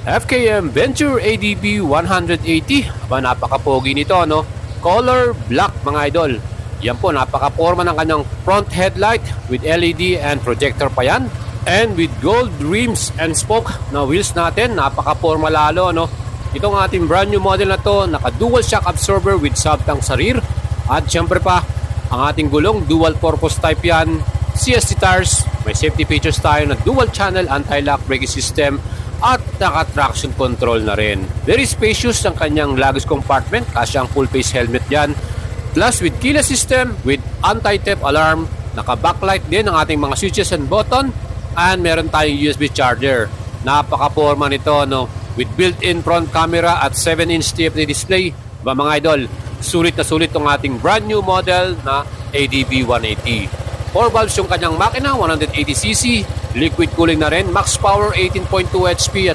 FKM Venture ADB 180. Aba, napaka-pogi nito, no? Color black, mga idol. Yan po, napaka-forma ng kanyang front headlight with LED and projector pa yan. And with gold rims and spoke na wheels natin, napaka-forma lalo, no? Itong ating brand new model na to, naka-dual shock absorber with sub-tank sa rear. At syempre pa, ang ating gulong, dual purpose type yan. CST tires, may safety features tayo na dual channel anti-lock braking system at naka-traction control na rin. Very spacious ang kanyang luggage compartment, kasi ang full face helmet dyan. Plus with keyless system, with anti-theft alarm, naka-backlight din ang ating mga switches and button, and meron tayong USB charger. Napaka-forma nito, no? With built-in front camera at 7-inch TFT display. Ba mga idol, sulit na sulit itong ating brand new model na ADB 180. 4 valves yung kanyang makina, 180cc, liquid cooling na rin, max power 18.2 HP